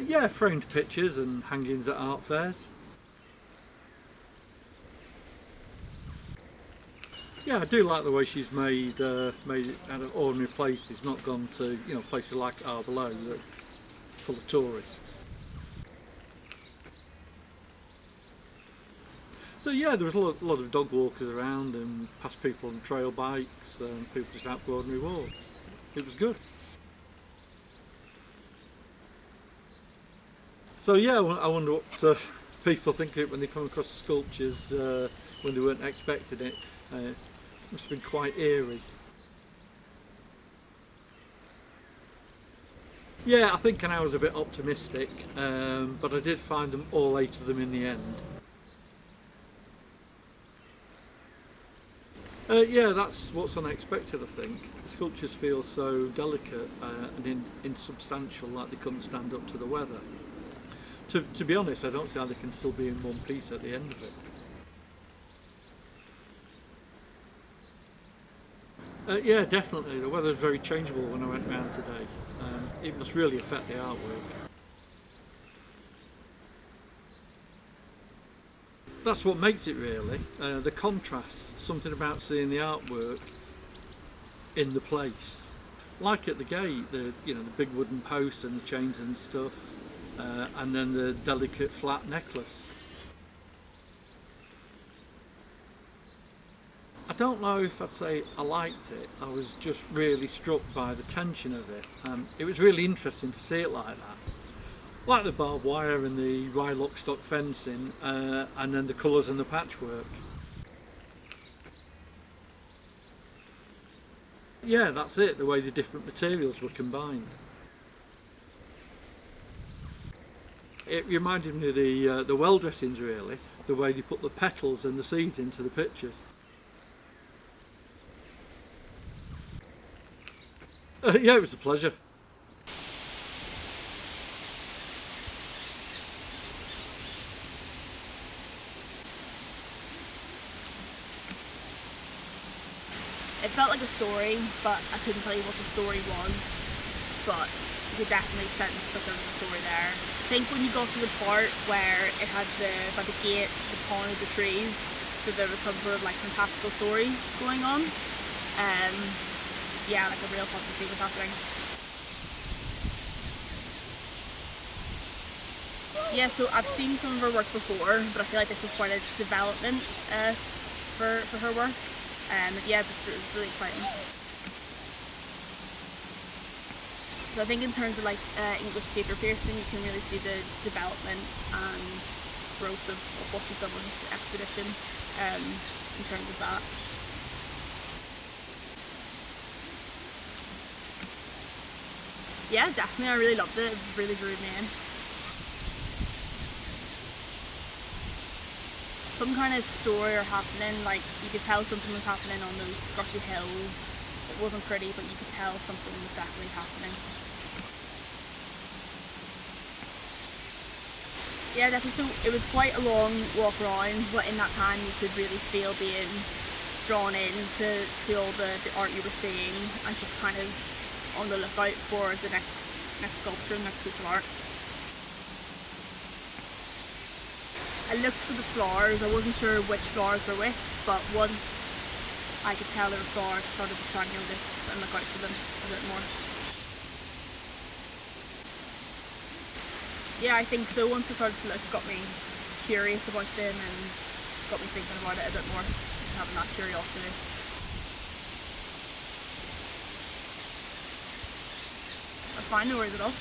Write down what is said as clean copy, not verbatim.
Yeah, framed pictures and hangings at art fairs. Yeah, I do like the way she's made it out of ordinary places, not gone to places like Arbelo that are full of tourists. So yeah, there was a lot of dog walkers around and past people on trail bikes and people just out for ordinary walks. It was good. So yeah, I wonder what people think of it when they come across the sculptures when they weren't expecting it. It must have been quite eerie. Yeah, I think I was a bit optimistic, but I did find them all 8 of them in the end. Yeah, that's what's unexpected, I think. The sculptures feel so delicate and insubstantial, like they couldn't stand up to the weather. To be honest, I don't see how they can still be in one piece at the end of it. Yeah, definitely. The weather's very changeable when I went round today. It must really affect the artwork. That's what makes it really. The contrast, something about seeing the artwork in the place. Like at the gate, the big wooden post and the chains and stuff, and then the delicate flat necklace. I don't know if I'd say I liked it. I was just really struck by the tension of it. It was really interesting to see it like that. Like the barbed wire and the Rylock stock fencing, and then the colours and the patchwork. Yeah, that's it, the way the different materials were combined. It reminded me of the well dressings really, the way they put the petals and the seeds into the pictures. Yeah, it was a pleasure. It felt like a story, but I couldn't tell you what the story was. But you could definitely sense that there was a story there. I think when you got to the part where it had by the gate, the pond of the trees, that there was some sort of like fantastical story going on. Yeah, like a real fantasy was happening. Yeah, so I've seen some of her work before, but I feel like this is quite a development for her work. Yeah, it was really exciting. So I think in terms of like English paper piercing, you can really see the development and growth of what she's done on this expedition in terms of that. Yeah, definitely, I really loved it. It really drew me in. Some kind of story or happening, like you could tell something was happening on those scruffy hills. It wasn't pretty, but you could tell something was definitely happening. Yeah, definitely. So it was quite a long walk around, but in that time you could really feel being drawn into all the art you were seeing and just kind of on the lookout for the next sculpture, next piece of art. I looked for the flowers. I wasn't sure which flowers were which, but once I could tell there were flowers, I started to try and notice and look out for them a bit more. Yeah, I think so. Once I started to look, it got me curious about them and got me thinking about it a bit more, having that curiosity. That's fine, no worries at all.